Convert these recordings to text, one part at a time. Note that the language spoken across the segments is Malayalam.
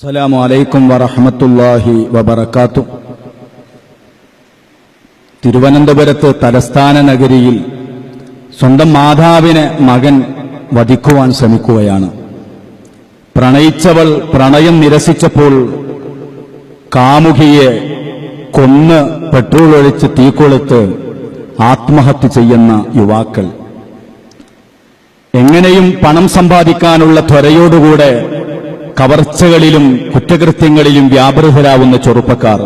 അസ്സലാമു അലൈക്കും വറഹ്മത്തുള്ളാഹി വബറകാതുഹു. തിരുവനന്തപുരത്ത് തലസ്ഥാന നഗരിയിൽ സ്വന്തം മാതാവിനെ മകൻ വധിക്കുവാൻ ശ്രമിക്കുകയാണ്. പ്രണയിച്ചവൾ പ്രണയം നിരസിച്ചപ്പോൾ കാമുകിയെ കൊന്ന് പെട്രോൾ ഒഴിച്ച് തീകൊളുത്ത് ആത്മഹത്യ ചെയ്യുന്ന യുവാക്കൾ, എങ്ങനെയും പണം സമ്പാദിക്കാനുള്ള ത്വരയോടുകൂടെ കവർച്ചകളിലും കുറ്റകൃത്യങ്ങളിലും വ്യാപൃതരാവുന്ന ചെറുപ്പക്കാർ,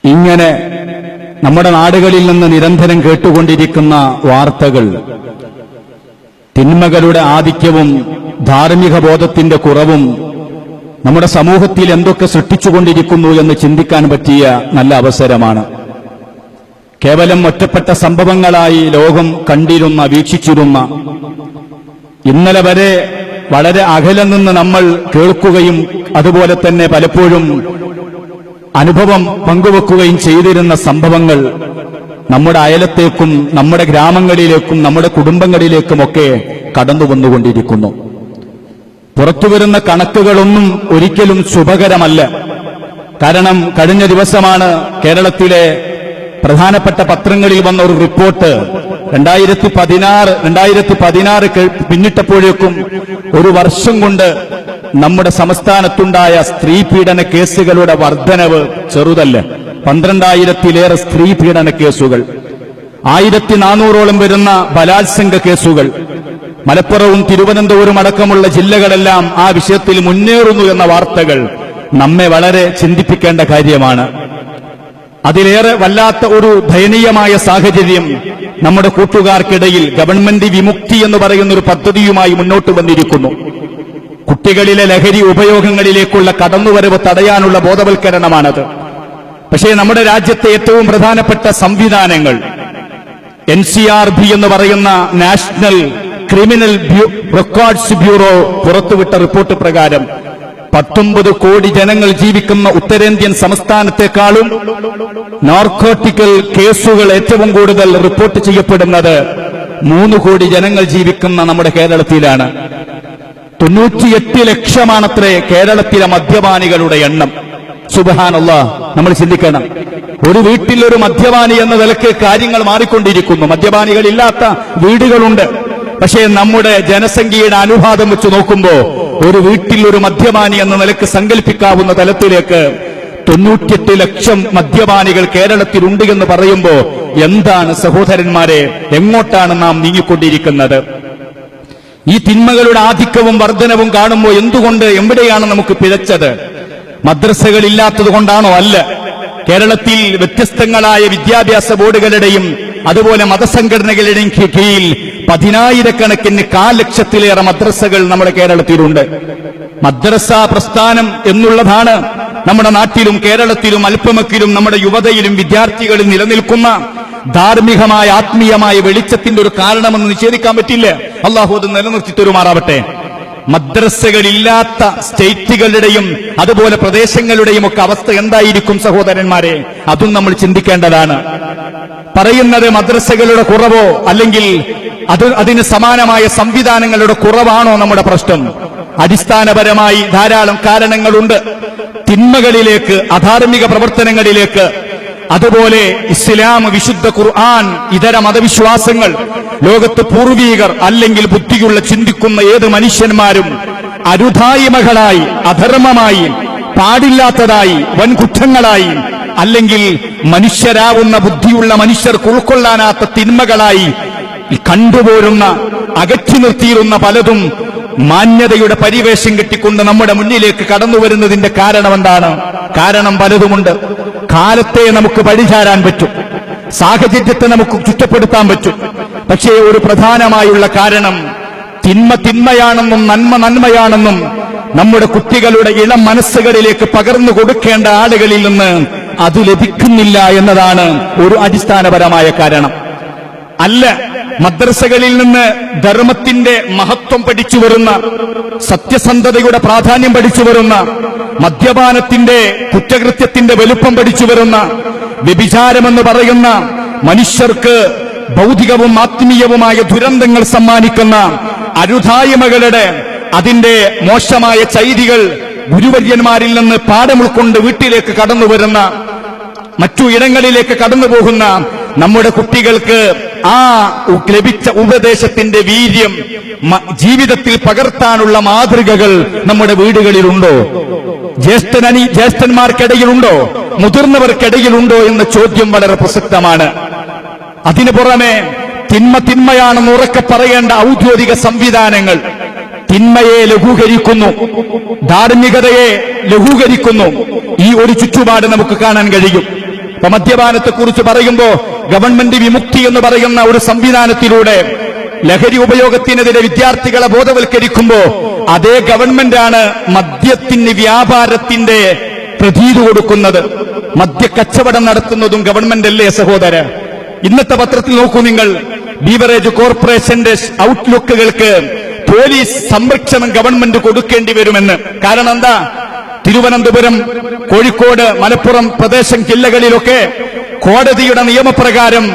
ഇങ്ങനെ നമ്മുടെ നാടുകളിൽ നിന്ന് നിരന്തരം കേട്ടുകൊണ്ടിരിക്കുന്ന വാർത്തകൾ തിന്മകളുടെ ആധിക്യവും ധാർമ്മിക ബോധത്തിന്റെ കുറവും നമ്മുടെ സമൂഹത്തിൽ എന്തൊക്കെ സൃഷ്ടിച്ചുകൊണ്ടിരിക്കുന്നു എന്ന് ചിന്തിക്കാൻ പറ്റിയ നല്ല അവസരമാണ്. കേവലം ഒറ്റപ്പെട്ട സംഭവങ്ങളായി ലോകം കണ്ടിരുന്ന, വീക്ഷിച്ചിരുന്ന, ഇന്നലെ വരെ വളരെ അകലെ നിന്ന് നമ്മൾ കേൾക്കുകയും അതുപോലെ തന്നെ പലപ്പോഴും അനുഭവം പങ്കുവെക്കുകയും ചെയ്തിരുന്ന സംഭവങ്ങൾ നമ്മുടെ അയലത്തേക്കും നമ്മുടെ ഗ്രാമങ്ങളിലേക്കും നമ്മുടെ കുടുംബങ്ങളിലേക്കുമൊക്കെ കടന്നു വന്നുകൊണ്ടിരിക്കുന്നു. പുറത്തുവരുന്ന കണക്കുകളൊന്നും ഒരിക്കലും ശുഭകരമല്ല. കാരണം കഴിഞ്ഞ ദിവസമാണ് കേരളത്തിലെ പ്രധാനപ്പെട്ട പത്രങ്ങളിൽ വന്ന ഒരു റിപ്പോർട്ട്. 2016 പിന്നിട്ടപ്പോഴേക്കും ഒരു വർഷം കൊണ്ട് നമ്മുടെ സംസ്ഥാനത്തുണ്ടായ സ്ത്രീ പീഡന കേസുകളുടെ വർധനവ് ചെറുതല്ല. 12,000-ലേറെ സ്ത്രീ പീഡന കേസുകൾ, 1400-ഓളം വരുന്ന ബലാത്സംഗ കേസുകൾ. മലപ്പുറവും തിരുവനന്തപുരം അടക്കമുള്ള ജില്ലകളെല്ലാം ആ വിഷയത്തിൽ മുന്നേറുന്നു എന്ന വാർത്തകൾ നമ്മെ വളരെ ചിന്തിപ്പിക്കേണ്ട കാര്യമാണ്. അതിലേറെ വല്ലാത്ത ഒരു ദയനീയമായ സാഹചര്യം നമ്മുടെ കൂട്ടുകാർക്കിടയിൽ ഗവൺമെന്റ് വിമുക്തി എന്ന് പറയുന്ന ഒരു പദ്ധതിയുമായി മുന്നോട്ട് വന്നിരിക്കുന്നു. കുട്ടികളിലെ ലഹരി ഉപയോഗങ്ങളിലേക്കുള്ള കടന്നുവരവ് തടയാനുള്ള ബോധവൽക്കരണമാണത്. പക്ഷേ നമ്മുടെ രാജ്യത്തെ ഏറ്റവും പ്രധാനപ്പെട്ട സംവിധാനങ്ങൾ NCRB എന്ന് പറയുന്ന നാഷണൽ ക്രിമിനൽ റെക്കോർഡ്സ് ബ്യൂറോ പുറത്തുവിട്ട റിപ്പോർട്ട് പ്രകാരം 19 കോടി ജനങ്ങൾ ജീവിക്കുന്ന ഉത്തരേന്ത്യൻ സംസ്ഥാനത്തെക്കാളും നാർക്കോട്ടിക്കൽ കേസുകൾ ഏറ്റവും കൂടുതൽ റിപ്പോർട്ട് ചെയ്യപ്പെടുന്നത് 3 കോടി ജനങ്ങൾ ജീവിക്കുന്ന നമ്മുടെ കേരളത്തിലാണ്. 98 ലക്ഷമാണത്രേ കേരളത്തിലെ മദ്യപാനികളുടെ എണ്ണം. സുബ്ഹാനല്ലാഹ്, നമ്മൾ ചിന്തിക്കണം. ഒരു വീട്ടിൽ ഒരു മദ്യപാനി എന്ന നിലയ്ക്ക് കാര്യങ്ങൾ മാറിക്കൊണ്ടിരിക്കുന്നു. മദ്യപാനികളില്ലാത്ത വീടുകളുണ്ട്. പക്ഷേ നമ്മുടെ ജനസംഖ്യയുടെ അനുപാതം വെച്ച് നോക്കുമ്പോൾ ഒരു വീട്ടിൽ ഒരു മദ്യപാനി എന്ന നിലയ്ക്ക് സങ്കല്പിക്കാവുന്ന തലത്തിലേക്ക് 98 ലക്ഷം മദ്യപാനികൾ കേരളത്തിലുണ്ട് എന്ന് പറയുമ്പോൾ എന്താണ് സഹോദരന്മാരെ, എങ്ങോട്ടാണ് നാം നീങ്ങിക്കൊണ്ടിരിക്കുന്നത്? ഈ തിന്മകളുടെ ആധിക്യവും വർധനവും കാണുമ്പോൾ എന്തുകൊണ്ട്, എവിടെയാണ് നമുക്ക് പിഴച്ചത്? മദ്രസകൾ ഇല്ലാത്തത് കൊണ്ടാണോ? അല്ല. കേരളത്തിൽ വ്യത്യസ്തങ്ങളായ വിദ്യാഭ്യാസ ബോർഡുകളുടെയും അതുപോലെ മതസംഘടനകളുടെയും കീഴിൽ 10,000-കണക്കിന് 1,00,000 ലക്ഷത്തിലേറെ മദ്രസകൾ നമ്മുടെ കേരളത്തിലുണ്ട്. മദ്രസ പ്രസ്ഥാനം എന്നുള്ളതാണ് നമ്മുടെ നാട്ടിലും കേരളത്തിലും അല്പമക്കിലും നമ്മുടെ യുവതയിലും വിദ്യാർത്ഥികളിൽ നിലനിൽക്കുന്ന ധാർമ്മികമായ ആത്മീയമായ വെളിച്ചത്തിന്റെ ഒരു കാരണമെന്ന് നിഷേധിക്കാൻ പറ്റില്ല. അള്ളാഹു അത് നിലനിർത്തി തരുമാറാവട്ടെ. മദ്രസകളില്ലാത്ത സ്റ്റേറ്റുകളുടെയും അതുപോലെ പ്രദേശങ്ങളുടെയും ഒക്കെ അവസ്ഥ എന്തായിരിക്കും സഹോദരന്മാരെ? അതും നമ്മൾ ചിന്തിക്കേണ്ടതാണ്. പറയുന്നത് മദ്രസകളുടെ കുറവോ അല്ലെങ്കിൽ അതിന് സമാനമായ സംവിധാനങ്ങളുടെ കുറവാണോ നമ്മുടെ പ്രശ്നം? അടിസ്ഥാനപരമായി ധാരാളം കാരണങ്ങളുണ്ട്. തിന്മകളിലേക്ക്, അധാർമിക പ്രവർത്തനങ്ങളിലേക്ക്, അതുപോലെ ഇസ്ലാം, വിശുദ്ധ ഖുർആൻ, ഇതര മതവിശ്വാസങ്ങൾ, ലോകത്ത് പൂർവീകർ അല്ലെങ്കിൽ ബുദ്ധിയുള്ള ചിന്തിക്കുന്ന ഏത് മനുഷ്യന്മാരും അരുധായ്മകളായി, അധർമ്മമായി, പാടില്ലാത്തതായി, വൻകുറ്റങ്ങളായി, അല്ലെങ്കിൽ മനുഷ്യരാവുന്ന ബുദ്ധിയുള്ള മനുഷ്യർക്ക് ഉൾക്കൊള്ളാനാത്ത തിന്മകളായി കണ്ടുപോരുന്ന, അകറ്റി നിർത്തിയിരുന്ന പലതും മാന്യതയുടെ പരിവേഷം കെട്ടിക്കൊണ്ട് നമ്മുടെ മുന്നിലേക്ക് കടന്നു വരുന്നതിന്റെ കാരണം എന്താണ്? കാരണം പലതുമുണ്ട്. കാലത്തെ നമുക്ക് പഴിചാരാൻ പറ്റും, സാഹചര്യത്തെ നമുക്ക് കുറ്റപ്പെടുത്താൻ പറ്റും. പക്ഷേ ഒരു പ്രധാനമായുള്ള കാരണം തിന്മ തിന്മയാണെന്നും നന്മ നന്മയാണെന്നും നമ്മുടെ കുട്ടികളുടെ ഇളം മനസ്സുകളിലേക്ക് പകർന്നു കൊടുക്കേണ്ട ആളുകളിൽ നിന്ന് അത് ലഭിക്കുന്നില്ല എന്നതാണ് ഒരു അടിസ്ഥാനപരമായ കാരണം. അല്ല, മദ്രസകളിൽ നിന്ന് ധർമ്മത്തിന്റെ മഹത്വം പഠിച്ചു വരുന്ന, സത്യസന്ധതയുടെ പ്രാധാന്യം പഠിച്ചു വരുന്ന, മദ്യപാനത്തിന്റെ കുറ്റകൃത്യത്തിന്റെ വലുപ്പം പഠിച്ചു വരുന്ന, വ്യഭിചാരമെന്ന് പറയുന്ന മനുഷ്യർക്ക് ഭൗതികവും ആത്മീയവുമായ ദുരന്തങ്ങൾ സമ്മാനിക്കുന്ന അരുധായ്മകളുടെ അതിന്റെ മോശമായ ചെയ്തികൾ ഗുരുവര്യന്മാരിൽ നിന്ന് പാഠം ഉൾക്കൊണ്ട് വീട്ടിലേക്ക് കടന്നു വരുന്ന, മറ്റു ഇടങ്ങളിലേക്ക് കടന്നു പോകുന്ന നമ്മുടെ കുട്ടികൾക്ക് ആ ലഭിച്ച ഉപദേശത്തിന്റെ വീര്യം ജീവിതത്തിൽ പകർത്താനുള്ള മാതൃകകൾ നമ്മുടെ വീടുകളിലുണ്ടോ? ജ്യേഷ്ഠന്മാർക്കിടയിലുണ്ടോ? മുതിർന്നവർക്കിടയിലുണ്ടോ എന്ന ചോദ്യം വളരെ പ്രസക്തമാണ്. അതിനു പുറമെ തിന്മയാണെന്ന് ഉറക്കെ പറയേണ്ട ഔദ്യോഗിക സംവിധാനങ്ങൾ തിന്മയെ ലഘൂകരിക്കുന്നു, ധാർമ്മികതയെ ലഘൂകരിക്കുന്നു. ഈ ഒരു ചുറ്റുപാട് നമുക്ക് കാണാൻ കഴിയും. ഇപ്പൊ മദ്യപാനത്തെക്കുറിച്ച് പറയുമ്പോ ഗവൺമെന്റ് വിമുക്തി എന്ന് പറയുന്ന ഒരു സംവിധാനത്തിലൂടെ ലഹരി ഉപയോഗത്തിനെതിരെ വിദ്യാർത്ഥികളെ ബോധവൽക്കരിക്കുമ്പോ അതേ ഗവൺമെന്റാണ് മദ്യത്തിന് വ്യാപാരത്തിന്റെ പ്രതീതി കൊടുക്കുന്നത്. മദ്യക്കച്ചവടം നടത്തുന്നതും ഗവൺമെന്റ് അല്ലേ സഹോദര? ഇന്നത്തെ പത്രത്തിൽ നോക്കൂ നിങ്ങൾ, ബീവറേജ് കോർപ്പറേഷന്റെ ഔട്ട്ലുക്കുകൾക്ക് പോലീസ് സംരക്ഷണം ഗവൺമെന്റ് കൊടുക്കേണ്ടി വരുമെന്ന്. കാരണം എന്താ? തിരുവനന്തപുരം, കോഴിക്കോട്, മലപ്പുറം പ്രദേശം ജില്ലകളിലൊക്കെ കോടതിയുടെ നിയമപ്രകാരം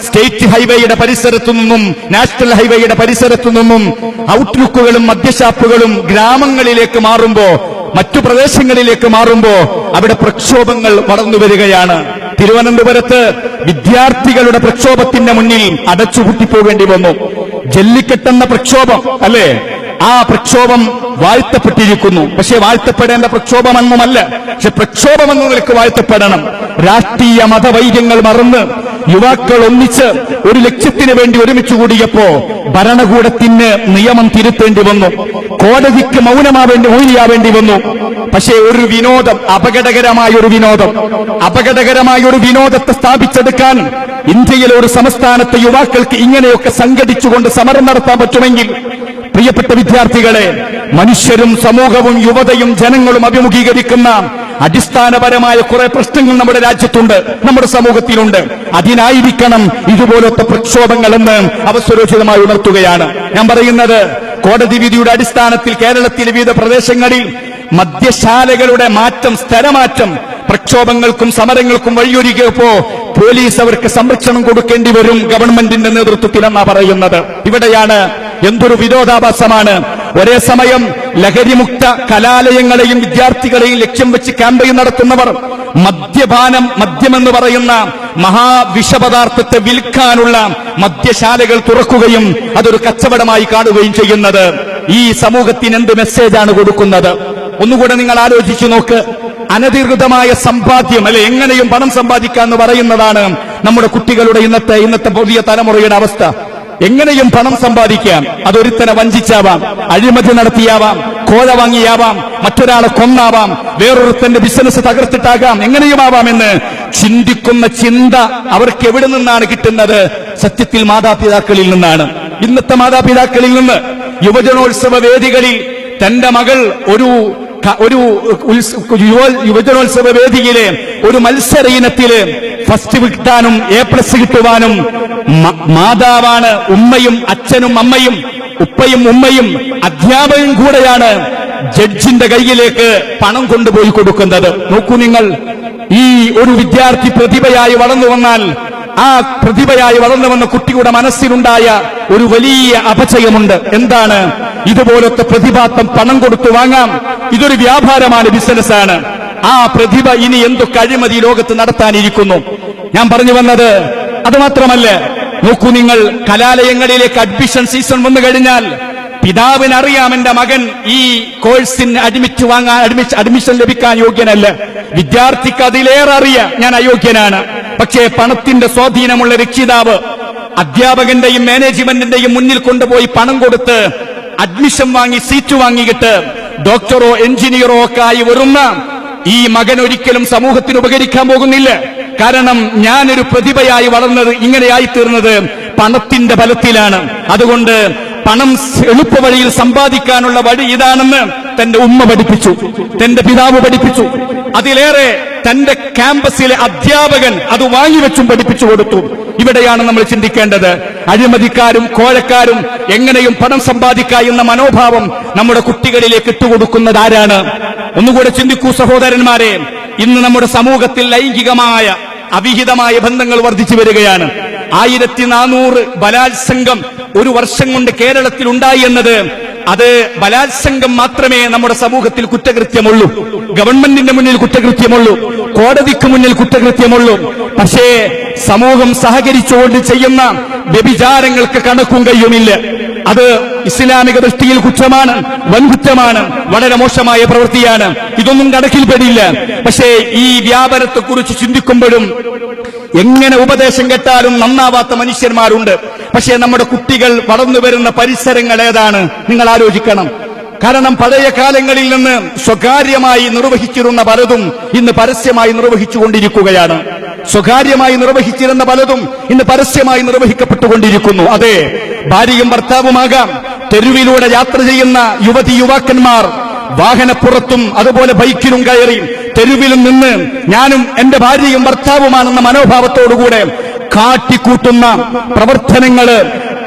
സ്റ്റേറ്റ് ഹൈവേയുടെ പരിസരത്തു നിന്നും നാഷണൽ ഹൈവേയുടെ പരിസരത്തു നിന്നും ഔട്ട്ലുക്കുകളും മദ്യഷാപ്പുകളും ഗ്രാമങ്ങളിലേക്ക് മാറുമ്പോ, മറ്റു പ്രദേശങ്ങളിലേക്ക് മാറുമ്പോ അവിടെ പ്രക്ഷോഭങ്ങൾ വളർന്നു വരികയാണ്. തിരുവനന്തപുരത്ത് വിദ്യാർത്ഥികളുടെ പ്രക്ഷോഭത്തിന്റെ മുന്നിൽ അടച്ചുപൂട്ടിപ്പോകേണ്ടി വന്നു. ജല്ലിക്കെട്ടെന്ന പ്രക്ഷോഭം അല്ലേ? ആ പ്രക്ഷോഭം വാഴ്ത്തപ്പെട്ടിരിക്കുന്നു. പക്ഷെ വാഴ്ത്തപ്പെടേണ്ട പ്രക്ഷോഭമെന്നുമല്ല, പക്ഷെ പ്രക്ഷോഭമെന്ന നിലക്ക് വാഴ്ത്തപ്പെടണം. രാഷ്ട്രീയ മതവൈര്യങ്ങൾ മറന്ന് യുവാക്കൾ ഒന്നിച്ച് ഒരു ലക്ഷ്യത്തിന് വേണ്ടി ഒരുമിച്ച് കൂടിയപ്പോ ഭരണകൂടത്തിന് നിയമം തിരുത്തേണ്ടി വന്നു, കോടതിക്ക് മൗനിയാവേണ്ടി വന്നു. പക്ഷേ ഒരു വിനോദം, അപകടകരമായ ഒരു വിനോദത്തെ സ്ഥാപിച്ചെടുക്കാൻ ഇന്ത്യയിലെ ഒരു സംസ്ഥാനത്തെ യുവാക്കൾക്ക് ഇങ്ങനെയൊക്കെ സംഘടിച്ചുകൊണ്ട് സമരം നടത്താൻ പറ്റുമെങ്കിൽ, പ്രിയപ്പെട്ട വിദ്യാർത്ഥികളെ, മനുഷ്യരും സമൂഹവും യുവതയും ജനങ്ങളും അഭിമുഖീകരിക്കുന്ന അടിസ്ഥാനപരമായ കുറെ പ്രശ്നങ്ങൾ നമ്മുടെ രാജ്യത്തുണ്ട്, നമ്മുടെ സമൂഹത്തിലുണ്ട്. അതിനായിരിക്കണം ഇതുപോലത്തെ പ്രക്ഷോഭങ്ങളെന്ന് അവസരോചിതമായി ഉണർത്തുകയാണ് ഞാൻ പറയുന്നത്. കോടതി വിധിയുടെ അടിസ്ഥാനത്തിൽ കേരളത്തിലെ വിവിധ പ്രദേശങ്ങളിൽ മദ്യശാലകളുടെ സ്ഥലമാറ്റം പ്രക്ഷോഭങ്ങൾക്കും സമരങ്ങൾക്കും വഴിയൊരുക്കിയപ്പോ പോലീസ് അവർക്ക് സംരക്ഷണം കൊടുക്കേണ്ടി വരും ഗവൺമെന്റിന്റെ നേതൃത്വത്തിലെന്നാ പറയുന്നത്. ഇവിടെയാണ് എന്തൊരു വിരോധാഭാസമാണ്. ഒരേ സമയം ലഹരിമുക്ത കലാലയങ്ങളെയും വിദ്യാർത്ഥികളെയും ലക്ഷ്യം വെച്ച് ക്യാമ്പയിൻ നടത്തുന്നവർ മദ്യമെന്ന് പറയുന്ന മഹാവിഷപദാർത്ഥത്തെ വിൽക്കാനുള്ള മദ്യശാലകൾ തുറക്കുകയും അതൊരു കച്ചവടമായി കാണുകയും ചെയ്യുന്നത് ഈ സമൂഹത്തിന് എന്ത് മെസ്സേജാണ് കൊടുക്കുന്നത്? ഒന്നുകൂടെ നിങ്ങൾ ആലോചിച്ചു നോക്ക്. അനധികൃതമായ സമ്പാദ്യം അല്ലെ, എങ്ങനെയും പണം സമ്പാദിക്കാന്ന് പറയുന്നതാണ് നമ്മുടെ കുട്ടികളുടെ ഇന്നത്തെ പുതിയ തലമുറയുടെ അവസ്ഥ. എങ്ങനെയും പണം സമ്പാദിക്കാം. അതൊരുത്തനെ വഞ്ചിച്ചാവാം, അഴിമതി നടത്തിയാവാം, കോഴ വാങ്ങിയാവാം, മറ്റൊരാളെ കൊന്നാവാം, വേറൊരുത്തന്റെ ബിസിനസ് തകർത്തിട്ടാകാം, എങ്ങനെയുമാവാമെന്ന് ചിന്തിക്കുന്ന ചിന്ത അവർക്ക് എവിടെ നിന്നാണ് കിട്ടുന്നത്? സത്യത്തിൽ മാതാപിതാക്കളിൽ നിന്നാണ്. ഇന്നത്തെ മാതാപിതാക്കളിൽ നിന്ന് യുവജനോത്സവ വേദികളിൽ തന്റെ മകൾ ഒരു യുവജനോത്സവ വേദിയിലെ ഒരു മത്സര ഇനത്തില് ഫസ്റ്റ് കിട്ടാനും A+ കിട്ടുവാനും മാതാവാണ്, ഉമ്മയും അച്ഛനും അമ്മയും ഉപ്പയും ഉമ്മയും അധ്യാപകനും കൂടെയാണ് ജഡ്ജിന്റെ കയ്യിലേക്ക് പണം കൊണ്ടുപോയി കൊടുക്കുന്നത്. നോക്കൂ നിങ്ങൾ, ഈ ഒരു വിദ്യാർത്ഥി പ്രതിഭയായി വളർന്നു വന്നാൽ ആ പ്രതിഭയായി വളർന്നു വന്ന കുട്ടിയുടെ മനസ്സിലുണ്ടായ ഒരു വലിയ അപചയമുണ്ട്. എന്താണ്? ഇതുപോലത്തെ പ്രതിഭാത്തം പണം കൊടുത്തു വാങ്ങാം, ഇതൊരു വ്യാപാരമാണ്, ബിസിനസ്സാണ്. ആ പ്രതിഭ ഇനി എന്തൊക്കെ അഴിമതി ലോകത്ത് നടത്താനിരിക്കുന്നു. ഞാൻ പറഞ്ഞു വന്നത് അത് മാത്രമല്ല. നോക്കൂ നിങ്ങൾ, കലാലയങ്ങളിലേക്ക് അഡ്മിഷൻ സീസൺ വന്നു കഴിഞ്ഞാൽ പിതാവിനറിയാം എന്റെ മകൻ ഈ കോഴ്സിന് അഡ്മിഷൻ ലഭിക്കാൻ യോഗ്യനല്ല. വിദ്യാർത്ഥിക്ക് അതിലേറെ അറിയാം ഞാൻ അയോഗ്യനാണ്. പക്ഷേ പണത്തിന്റെ സ്വാധീനമുള്ള രക്ഷിതാവ് അധ്യാപകന്റെയും മാനേജ്മെന്റിന്റെയും മുന്നിൽ കൊണ്ടുപോയി പണം കൊടുത്ത് അഡ്മിഷൻ വാങ്ങി സീറ്റ് വാങ്ങിയിട്ട് ഡോക്ടറോ എഞ്ചിനീയറോ ഒക്കെ ആയി വരുന്ന ഈ മകൻ ഒരിക്കലും സമൂഹത്തിന് ഉപകരിക്കാൻ പോകുന്നില്ല. കാരണം ഞാനൊരു പ്രതിഭയായി വളർന്നത്, ഇങ്ങനെയായി തീർന്നത് പണത്തിന്റെ ബലത്തിലാണ്. അതുകൊണ്ട് പണം എളുപ്പവഴിയിൽ സമ്പാദിക്കാനുള്ള വഴി ഇതാണെന്ന് തന്റെ ഉമ്മ പഠിപ്പിച്ചു, തന്റെ പിതാവ് പഠിപ്പിച്ചു. അതിലേറെ തന്റെ ക്യാമ്പസിലെ അധ്യാപകൻ അത് വാങ്ങിവെച്ചും പഠിപ്പിച്ചു കൊടുത്തു. ഇവിടെയാണ് നമ്മൾ ചിന്തിക്കേണ്ടത്. അഴിമതിക്കാരും കോഴക്കാരും എങ്ങനെയും പണം സമ്പാദിക്കുക എന്ന മനോഭാവം നമ്മുടെ കുട്ടികളിലേക്ക് ഇട്ടുകൊടുക്കുന്നത് ആരാണ്? ഒന്നുകൂടെ ചിന്തിക്കൂ സഹോദരന്മാരെ. ഇന്ന് നമ്മുടെ സമൂഹത്തിൽ ലൈംഗികമായ അവിഹിതമായ ബന്ധങ്ങൾ വർദ്ധിച്ചു വരികയാണ്. 1400 ബലാത്സംഗം ഒരു വർഷം കൊണ്ട് കേരളത്തിൽ ഉണ്ടായി എന്നത് അത് ബലാത്സംഗം മാത്രമേ നമ്മുടെ സമൂഹത്തിൽ കുറ്റകൃത്യമുള്ളൂ, ഗവൺമെന്റിന്റെ മുന്നിൽ കുറ്റകൃത്യമുള്ളൂ, കോടതിക്ക് മുന്നിൽ കുറ്റകൃത്യമുള്ളൂ. പക്ഷേ സമൂഹം സഹകരിച്ചുകൊണ്ട് ചെയ്യുന്ന വ്യഭിചാരങ്ങൾക്ക് കണക്കും കയ്യുമില്ല. അത് ഇസ്ലാമിക ദൃഷ്ടിയിൽ കുറ്റമാണ്, വൻകുറ്റമാണ്, വളരെ മോശമായ പ്രവൃത്തിയാണ്. ഇതൊന്നും കണക്കിൽപ്പെടില്ല. പക്ഷേ ഈ വ്യാപാരത്തെക്കുറിച്ച് ചിന്തിക്കുമ്പോഴും എങ്ങനെ ഉപദേശം കേട്ടാലും നന്നാവാത്ത മനുഷ്യന്മാരുണ്ട്. പക്ഷേ നമ്മുടെ കുട്ടികൾ വളർന്നു വരുന്ന പരിസരങ്ങൾ ഏതാണ് നിങ്ങൾ ആലോചിക്കണം. കാരണം പഴയ കാലങ്ങളിൽ നിന്ന് സ്വകാര്യമായി നിർവഹിച്ചിരുന്ന പലതും ഇന്ന് പരസ്യമായി നിർവഹിച്ചുകൊണ്ടിരിക്കുകയാണ്. സ്വകാര്യമായി നിർവഹിച്ചിരുന്ന പലതും ഇന്ന് പരസ്യമായി നിർവഹിക്കപ്പെട്ടുകൊണ്ടിരിക്കുന്നു. അതെ, ഭാര്യയും ഭർത്താവുമാകാം. തെരുവിലൂടെ യാത്ര ചെയ്യുന്ന യുവതി യുവാക്കന്മാർ വാഹനപ്പുറത്തും അതുപോലെ ബൈക്കിലും കയറി തെരുവിലും നിന്ന് ഞാനും എന്റെ ഭാര്യയും ഭർത്താവുമാണെന്ന മനോഭാവത്തോടുകൂടെ കാട്ടിക്കൂട്ടുന്ന പ്രവർത്തനങ്ങള്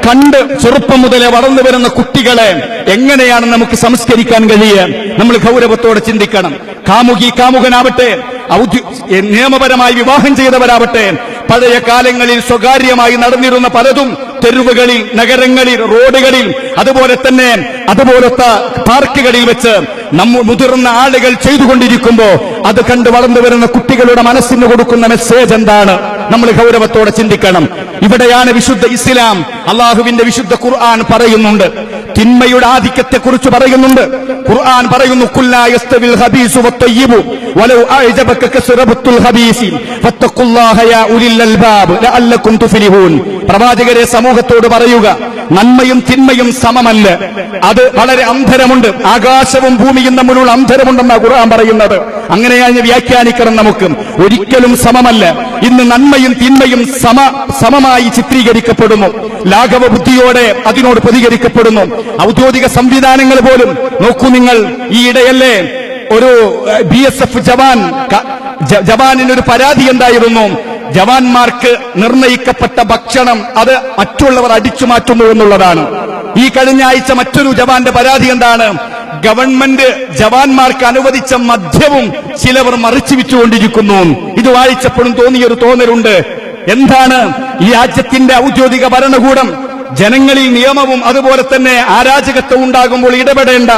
കണ്ട് ചെറുപ്പം മുതലേ വളർന്നു വരുന്ന കുട്ടികളെ എങ്ങനെയാണ് നമുക്ക് സംസ്കരിക്കാൻ കഴിയുക? നമ്മൾ ഗൗരവത്തോടെ ചിന്തിക്കണം. കാമുകനാവട്ടെ, നിയമപരമായി വിവാഹം ചെയ്തവരാവട്ടെ, പഴയ കാലങ്ങളിൽ സ്വകാര്യമായി നടന്നിരുന്ന പലതും തെരുവുകളിൽ, നഗരങ്ങളിൽ, റോഡുകളിൽ, അതുപോലത്തെ പാർക്കുകളിൽ വെച്ച് മുതിർന്ന ആളുകൾ ചെയ്തുകൊണ്ടിരിക്കുമ്പോ അത് കണ്ട് വളർന്നു വരുന്ന കുട്ടികളുടെ മനസ്സിന് കൊടുക്കുന്ന മെസ്സേജ് എന്താണ്? നമ്മൾ ഗൗരവത്തോടെ ചിന്തിക്കണം. ഇവിടെയാണ് വിശുദ്ധ ഇസ്ലാം, അള്ളാഹുവിന്റെ വിശുദ്ധ ഖുർആൻ പറയുന്നുണ്ട്. തിന്മയുടെ ആധിക്യത്തെക്കുറിച്ച് പറയുന്നുണ്ട്. ഖുർആൻ പറയുന്നു, ഖുല്ലാ യസ്തവിൽ ഖബീസു വത്തയ്യിബു വലൗ അഅജബക കസ്റത്തുൽ ഖബീസി ഫത്തഖുല്ലാഹ യാ ഉലിൽ അൽബാബ് ലഅല്ലകും തുഫ്ലിഹൂൻ. പ്രവാചകരെ സമൂഹത്തോട് പറയുക, നന്മയും തിന്മയും സമമല്ല, അത് വളരെ അന്തരമുണ്ട്. ആകാശവും ഭൂമിയും തമ്മിലുള്ള അന്തരമുണ്ടെന്നാണ് ഖുർആൻ പറയുന്നത്. അങ്ങനെയാണ് വ്യാഖ്യാനിക്കണം. നമുക്ക് ഒരിക്കലും സമമല്ല. ഇന്ന് നന്മയും തിന്മയും സമമായി ചിത്രീകരിക്കപ്പെടുന്നു. ലാഘവ ബുദ്ധിയോടെ അതിനോട് പ്രതികരിക്കപ്പെടുന്നു. ഔദ്യോഗിക സംവിധാനങ്ങൾ പോലും നോക്കൂ നിങ്ങൾ. ഈയിടെയല്ലേ ഒരു BSF ജവാനിനൊരു പരാതി എന്തായിരുന്നു? ജവാന്മാർക്ക് നിർണയിക്കപ്പെട്ട ഭക്ഷണം അത് മറ്റുള്ളവർ അടിച്ചു മാറ്റുന്നു എന്നുള്ളതാണ്. ഈ കഴിഞ്ഞ ആഴ്ച മറ്റൊരു ജവാന്റെ പരാതി എന്താണ്? ഗവൺമെന്റ് ജവാന്മാർക്ക് അനുവദിച്ച മദ്യവും ചിലവർ മറിച്ചു വിറ്റുകൊണ്ടിരിക്കുന്നു. ഇത് വായിച്ചപ്പോഴും തോന്നിയൊരു തോന്നലുണ്ട്. എന്താണ് ഈ രാജ്യത്തിന്റെ ഔദ്യോഗിക ഭരണകൂടം ജനങ്ങളിൽ നിയമവും അതുപോലെ തന്നെ അരാജകത്വം ഉണ്ടാകുമ്പോൾ ഇടപെടേണ്ട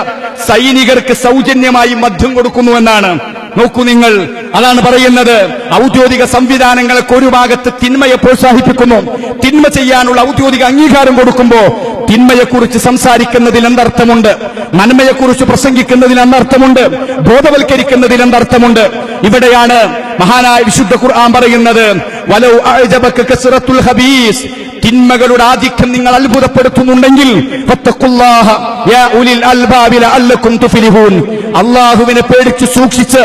സൈനികർക്ക് സൗജന്യമായി മദ്യം കൊടുക്കുന്നുവെന്നാണ്. നോക്കൂ നിങ്ങൾ, അതാണ് പറയുന്നത്. ഔദ്യോഗിക സംവിധാനങ്ങൾക്ക് ഒരു ഭാഗത്ത് തിന്മയെ പ്രോത്സാഹിപ്പിക്കുന്നു. തിന്മ ചെയ്യാനുള്ള ഔദ്യോഗിക അംഗീകാരം കൊടുക്കുമ്പോ തിന്മയെക്കുറിച്ച് സംസാരിക്കുന്നതിൽ എന്തർത്ഥമുണ്ട്? നന്മയെക്കുറിച്ച് പ്രസംഗിക്കുന്നതിൽ എന്തർത്ഥമുണ്ട്? ബോധവൽക്കരിക്കുന്നതിൽ എന്തർത്ഥമുണ്ട്? ഇവിടെയാണ് മഹാനായ വിശുദ്ധ ഖുർആൻ പറയുന്നത്, വലൗ അഅജബക കസ്റത്തുൽ ഖബീസ്, തിന്മകളുടെ ആധിക്യം നിങ്ങൾ അത്ഭുതപ്പെടുത്തുന്നുണ്ടെങ്കിൽ ഫത്തഖുല്ലാഹ യാ ഉലിൽ അൽബാബി ലഅല്ലകും തുഫ്ലിഹൂൻ. അല്ലാഹുവിനെ പേടിച്ച് സൂക്ഷിച്ച്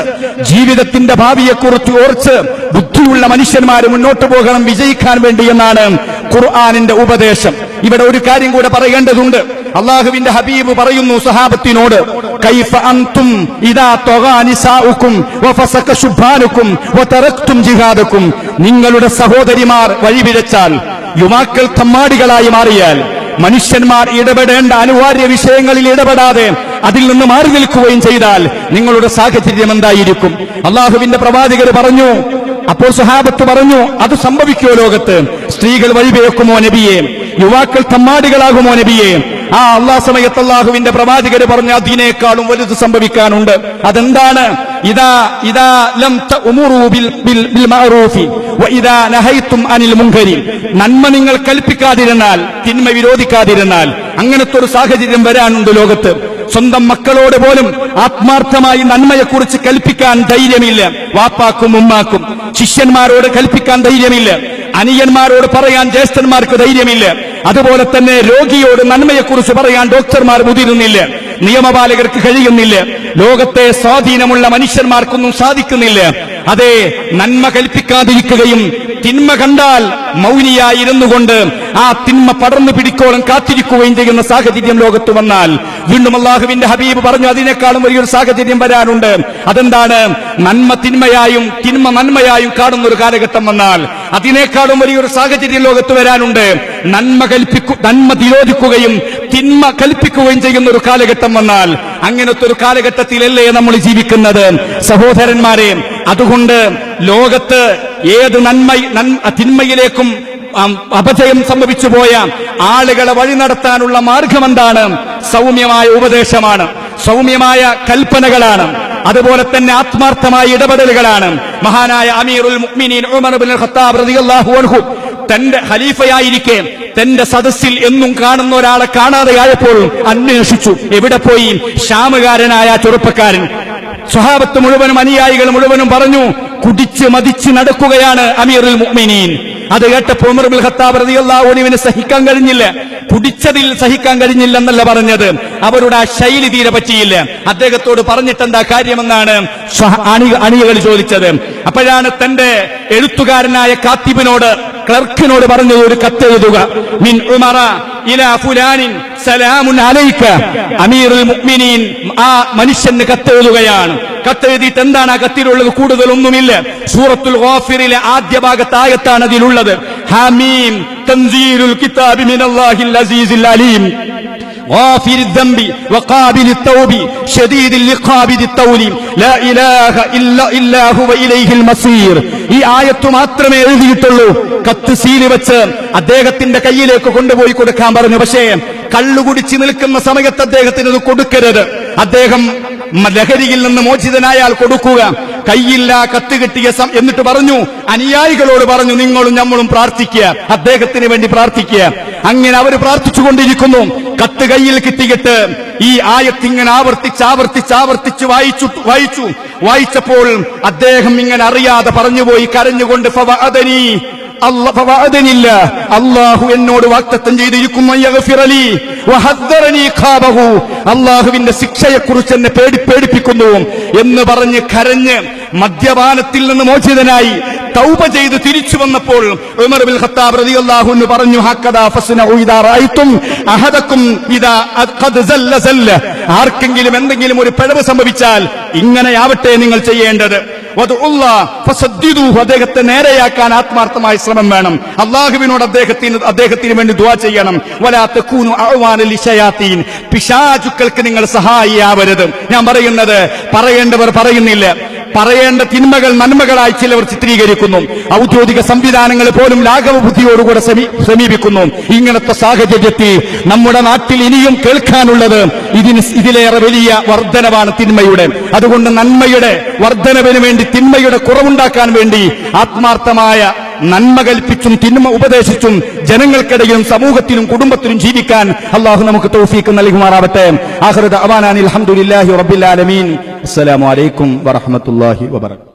ജീവിതത്തിന്റെ ഭാവിയെക്കുറിച്ച് ഓർത്ത് ബുദ്ധിയുള്ള മനുഷ്യന്മാർ മുന്നോട്ട് പോകണം വിജയിക്കാൻ വേണ്ടി എന്നാണ് ഖുർആനിന്റെ ഉപദേശം. ഇവിടെ ഒരു കാര്യം കൂടെ പറയേണ്ടതുണ്ട്. അല്ലാഹുവിന്റെ ഹബീബ് പറയുന്നു സഹാബത്തിനോട്, കൈഫ അൻതും ഇദാ തഗാ നിസാഉകും വഫസക ശുബ്ബാനുകും വതറക്തും ജിഹാദകും. നിങ്ങളുടെ സഹോദരിമാർ വഴിപിഴച്ചാൽ, യുവാക്കൾ തമ്മാടികളായി മാറിയാൽ, മനുഷ്യന്മാർ ഇടപെടേണ്ട അനിവാര്യ വിഷയങ്ങളിൽ ഇടപെടാതെ അതിൽ നിന്ന് മാറി നിൽക്കുകയും ചെയ്താൽ നിങ്ങളുടെ സാഹചര്യം എന്തായിരിക്കും? അള്ളാഹുവിന്റെ പ്രവാചകർ പറഞ്ഞു. അപ്പോൾ സഹാബത്ത് പറഞ്ഞു, അത് സംഭവിക്കുമോ ലോകത്ത്? സ്ത്രീകൾ വഴിപിഴക്കുമോ നബിയെ? യുവാക്കൾ തമ്മാടികളാകുമോ നബിയെ? അള്ളാഹ് സമയത്ത് അള്ളാഹുവിന്റെ പ്രവാചകര് പറഞ്ഞു, അതിനേക്കാളും വലുത് സംഭവിക്കാനുണ്ട്. അതെന്താണ്? ഇദാ ലം തഅ്മുറൂ ബിൽ മഅറൂഫി വഇദാ നഹൈതും അനിൽ മുൻകരി. നന്മ നിങ്ങൾ കൽപ്പിക്കാതിരുന്നാൽ, തിന്മ വിരോധിക്കാതിരുന്നാൽ, അങ്ങനത്തെ ഒരു സാഹചര്യം വരാനുണ്ട് ലോകത്ത്. സ്വന്തം മക്കളോട് പോലും ആത്മാർത്ഥമായി നന്മയെക്കുറിച്ച് കൽപ്പിക്കാൻ ധൈര്യമില്ല വാപ്പാക്കും ഉമ്മാക്കും. ശിഷ്യന്മാരോട് കൽപ്പിക്കാൻ ധൈര്യമില്ല. അനിയന്മാരോട് പറയാൻ ജ്യേഷ്ഠന്മാർക്ക് ധൈര്യമില്ല. അതുപോലെ തന്നെ രോഗിയോട് നന്മയെക്കുറിച്ച് പറയാൻ ഡോക്ടർമാർ മുതിരുന്നില്ല. നിയമപാലകർക്ക് കഴിയുന്നില്ല. ലോകത്തെ സ്വാധീനമുള്ള മനുഷ്യന്മാർക്കൊന്നും സാധിക്കുന്നില്ല. അതെ, നന്മ കൽപ്പിക്കാതിരിക്കുകയും തിന്മ കണ്ടാൽ മൗനിയായിരുന്നു കൊണ്ട് ആ തിന്മ പടർന്നു പിടിക്കോളം കാത്തിരിക്കുകയും ചെയ്യുന്ന സാഹചര്യം ലോകത്ത് വന്നാൽ, വീണ്ടും അള്ളാഹുവിന്റെ ഹബീബ് പറഞ്ഞു, അതിനേക്കാളും വലിയൊരു സാഹചര്യം വരാനുണ്ട്. അതെന്താണ്? നന്മ തിന്മയായും തിന്മ നന്മയായും കാണുന്ന ഒരു കാലഘട്ടം വന്നാൽ അതിനേക്കാളും വലിയൊരു സാഹചര്യം ലോകത്ത് വരാനുണ്ട്. നന്മ നിരോധിക്കുകയും തിന്മ കൽപ്പിക്കുകയും ചെയ്യുന്ന ഒരു കാലഘട്ടം വന്നാൽ, അങ്ങനത്തെ ഒരു കാലഘട്ടത്തിലല്ലേ നമ്മൾ ജീവിക്കുന്നത് സഹോദരന്മാരെ? അതുകൊണ്ട് ലോകത്ത് ഏത് തിന്മയിലേക്കും അപജയം സംഭവിച്ചു പോയ ആളുകളെ വഴി നടത്താനുള്ള മാർഗമെന്താണ്? സൗമ്യമായ ഉപദേശമാണ്, സൗമ്യമായ കൽപ്പനകളാണ്, അതുപോലെ തന്നെ ആത്മാർത്ഥമായ ഇടപെടലുകളാണ്. മഹാനായ അമീറുൽ മുഅ്മിനീൻ ഉമർ ഇബ്നുൽ ഖത്താബ് റളിയല്ലാഹു അൻഹു തന്റെ ഖലീഫയായിരിക്കെ തന്റെ സദസ്സിൽ എന്നും കാണുന്ന ഒരാളെ കാണാതെയായപ്പോൾ അന്വേഷിച്ചു. എവിടെ പോയി? ഷാമുകാരനായ ചെറുപ്പക്കാരൻ. സ്വഹാബത്ത് മുഴുവനും അനുയായികൾ മുഴുവനും പറഞ്ഞു, കുടിച്ച് മതിച്ച് നടക്കുകയാണ് അമീറുൽ മുഅ്മിനീൻ. അത് കേട്ടപ്പോൾ ഉമർ ഇബ്നുൽ ഖത്താബ് റളിയല്ലാഹു അൻഹുവിന് സഹിക്കാൻ കഴിഞ്ഞില്ല. കുടിച്ചതിൽ സഹിക്കാൻ കഴിഞ്ഞില്ല എന്നല്ല പറഞ്ഞത്, അവരുടെ ആ ശൈലി തീരെ പറ്റിയില്ല. അദ്ദേഹത്തോട് പറഞ്ഞിട്ടെന്താ കാര്യമെന്നാണ് അണികൾ ചോദിച്ചത്. അപ്പോഴാണ് തന്റെ എഴുത്തുകാരനായ കാത്തിബിനോട്, ക്ലർക്കിനോട് പറഞ്ഞത്, ഒരു കത്തെഴുതുക. മിൻ ഉമറ ഇലാ ഫുലാനിൻ സലാമുൻ അലൈക. അമീറുൽ മുഅ്മിനീൻ ആ മനുഷ്യന് കത്തെഴുതുകയാണ്. കത്തെഴുതിയിട്ട് എന്താണ് ആ കത്തിലുള്ളത്? കൂടുതലൊന്നുമില്ല. സൂറത്തുൽ ഗാഫിറിലെ ആദ്യ ഭാഗത്ത് ആയത്താണ് അതിലുള്ളത്. ഹാമീം തൻസീലുൽ കിതാബി മിനല്ലാഹിൽ അസീസിൽ അലീം غافر الذنب وقابل التوب شديد العقاب ذي الطول لا إله إلا هو إليه المصير. ഈ ആയത്ത് മാത്രമേ എഴുതിയിട്ടുള്ളൂ. കത്ത് സീല് വെച്ച് അദ്ദേഹത്തിന്റെ കയ്യിലേക്ക് കൊണ്ടുപോയി കൊടുക്കാൻ പറഞ്ഞു. പക്ഷേ കള്ളുകുടിച്ച് നിൽക്കുന്ന സമയത്ത് അദ്ദേഹത്തിന് അത് കൊടുക്കരുത്. അദ്ദേഹം ലഹരിയിൽ നിന്ന് മോചിതനായാൽ കൊടുക്കുക. കയ്യില്ല, കത്ത് കിട്ടിയ എന്നിട്ട് പറഞ്ഞു, അനുയായികളോട് പറഞ്ഞു, നിങ്ങളും നമ്മളും പ്രാർത്ഥിക്കുക, അദ്ദേഹത്തിന് വേണ്ടി പ്രാർത്ഥിക്കുക. അങ്ങനെ അവർ പ്രാർത്ഥിച്ചുകൊണ്ടിരിക്കുന്നു. കത്ത് കയ്യിൽ കിട്ടിയിട്ട് ഈ ആയത്ത് ഇങ്ങനെ ആവർത്തിച്ച് വായിച്ചപ്പോൾ അദ്ദേഹം ഇങ്ങനെ അറിയാതെ പറഞ്ഞുപോയി കരഞ്ഞുകൊണ്ട്, അല്ലാഹു എന്നോട് വാഗ്ദത്തം ചെയ്തിരിക്കുന്നു, അല്ലാഹുവിന്റെ ശിക്ഷയെക്കുറിച്ച് എന്നെ പേടിപ്പിക്കുന്നു എന്ന് പറഞ്ഞ് കരഞ്ഞ് മദ്യപാനത്തിൽ നിന്ന് മോചിതനായി തൗബ ചെയ്ത് തിരിച്ചു വന്നപ്പോൾ ഉമർ ഇബ്നുൽ ഖത്താബ് റളിയല്ലാഹു അൻഹു പറഞ്ഞു, ഹക്കദാ ഫസ്നഉ ഇദാ റഅയ്തും അഹദകും ഇദാ ഖദ് സല്ല. ആർക്കെങ്കിലും എന്തെങ്കിലും ഒരു പിഴവ് സംഭവിച്ചാൽ ഇങ്ങനെയാവട്ടെ നിങ്ങൾ ചെയ്യേണ്ടത്. അദ്ദേഹത്തെ നേരെയാക്കാൻ ആത്മാർത്ഥമായ ശ്രമം വേണം. അള്ളാഹുവിനോട് അദ്ദേഹത്തിന് വേണ്ടി ദുആ ചെയ്യണം. വലാ തകൂനു അഅ്വാനൽ ലിശയാത്തീൻ. പിശാചുക്കൾക്ക് നിങ്ങൾ സഹായിയാവരുത്. ഞാൻ പറയുന്നത് പറയേണ്ടവർ പറയുന്നില്ല. പറയേണ്ട തിന്മകൾ നന്മകളായി ചിലവർ ചിത്രീകരിക്കുന്നു. ഔദ്യോഗിക സംവിധാനങ്ങൾ പോലും ലാഘവ ബുദ്ധിയോടുകൂടെ സമീപിക്കുന്നു. ഇങ്ങനത്തെ സാഹചര്യത്തിൽ നമ്മുടെ നാട്ടിൽ ഇനിയും കേൾക്കാനുള്ളത് ഇതിലേറെ വലിയ വർധനവാണ് തിന്മയുടെ. അതുകൊണ്ട് നന്മയുടെ വർധനവിന് വേണ്ടി, തിന്മയുടെ കുറവുണ്ടാക്കാൻ വേണ്ടി ആത്മാർത്ഥമായ നന്മ കൽപ്പിച്ചും തിന്മ ഉപദേശിച്ചും ജനങ്ങൾക്കിടയിലും സമൂഹത്തിലും കുടുംബത്തിലും ജീവിക്കാൻ അള്ളാഹു നമുക്ക് തൗഫീഖ് നൽകുമാറാവട്ടെ. ആഖിറു ദഅവാനാ അൽഹംദുലില്ലാഹി റബ്ബിൽ ആലമീൻ. അസ്സലാമു അലൈക്കും വറഹ്മത്തുള്ളാഹി വബറകാതുഹു.